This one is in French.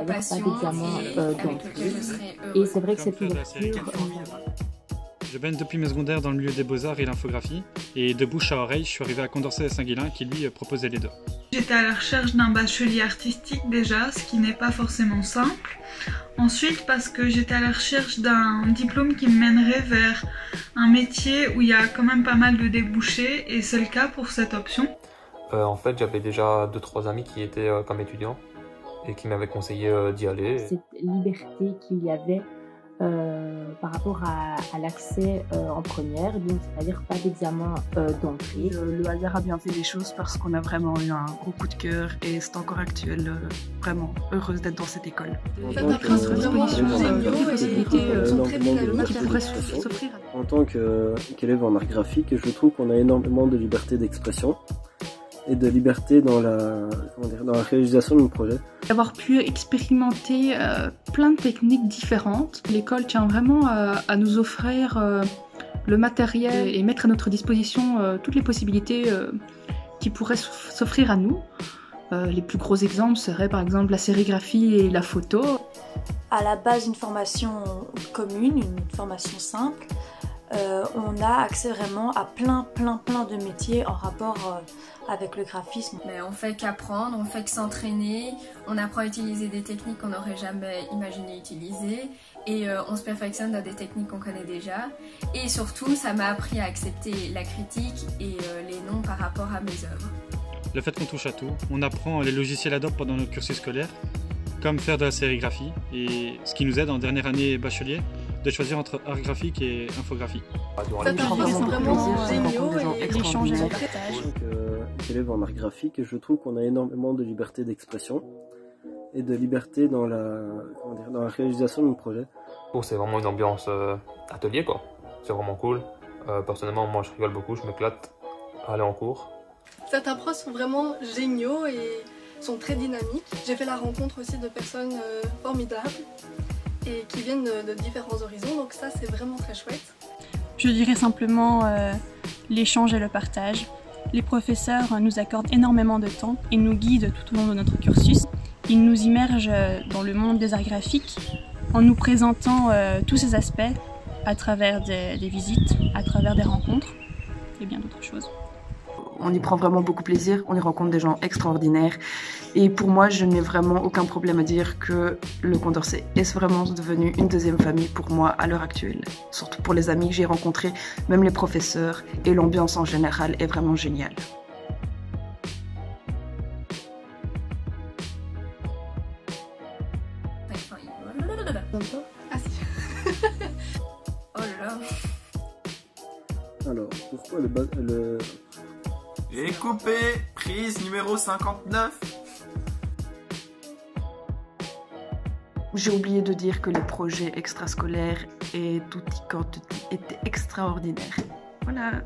Pas d'examen d'entrée. Et c'est vrai que cette ouverture... Je baigne depuis mes secondaires dans le milieu des beaux-arts et l'infographie, et de bouche à oreille, je suis arrivé à Condorcet à Saint-Guilain qui lui proposait les deux. J'étais à la recherche d'un bachelier artistique déjà, ce qui n'est pas forcément simple. Ensuite parce que j'étais à la recherche d'un diplôme qui me mènerait vers un métier où il y a quand même pas mal de débouchés, et c'est le cas pour cette option. En fait, j'avais déjà 2-3 amis qui étaient comme étudiants et qui m'avaient conseillé d'y aller. Cette liberté qu'il y avait par rapport à l'accès en première, donc c'est-à-dire pas d'examen d'entrée. Le hasard a bien fait les choses parce qu'on a vraiment eu un gros coup de cœur et c'est encore actuel, vraiment heureuse d'être dans cette école. En tant qu'élève en art graphique, je trouve qu'on a énormément de liberté d'expression et de liberté dans la réalisation de nos projets. D'avoir pu expérimenter plein de techniques différentes. L'école tient vraiment à nous offrir le matériel et mettre à notre disposition toutes les possibilités qui pourraient s'offrir à nous. Les plus gros exemples seraient par exemple la sérigraphie et la photo. À la base, une formation commune, une formation simple. On a accès vraiment à plein de métiers en rapport avec le graphisme. Mais on fait qu'apprendre, on fait que s'entraîner, on apprend à utiliser des techniques qu'on n'aurait jamais imaginé utiliser et on se perfectionne dans des techniques qu'on connaît déjà. Et surtout, ça m'a appris à accepter la critique et les noms par rapport à mes œuvres. Le fait qu'on touche à tout, on apprend les logiciels Adobe pendant notre cursus scolaire, comme faire de la sérigraphie, et ce qui nous aide en dernière année bachelier, de choisir entre art graphique et infographie. Ça vraiment géniaux et l'échange et le partage. En tant qu'élève en art graphique, je trouve qu'on a énormément de liberté d'expression et de liberté dans la réalisation de nos projets. Oh, c'est vraiment une ambiance atelier quoi, c'est vraiment cool. Personnellement, moi je rigole beaucoup, je m'éclate à aller en cours. Certains profs sont vraiment géniaux et sont très dynamiques. J'ai fait la rencontre aussi de personnes formidables et qui viennent de différents horizons, donc ça c'est vraiment très chouette. Je dirais simplement l'échange et le partage. Les professeurs nous accordent énormément de temps et nous guident tout au long de notre cursus. Ils nous immergent dans le monde des arts graphiques en nous présentant tous ces aspects à travers des visites, à travers des rencontres et bien d'autres choses. On y prend vraiment beaucoup plaisir, on y rencontre des gens extraordinaires et pour moi je n'ai vraiment aucun problème à dire que le Condorcet est vraiment devenu une deuxième famille pour moi à l'heure actuelle. Surtout pour les amis que j'ai rencontrés, même les professeurs et l'ambiance en général est vraiment géniale. Ah si. Oh là là. Alors, pourquoi le... Et coupé, prise numéro 59. J'ai oublié de dire que les projets extrascolaires et tutti quanti étaient extraordinaires. Voilà.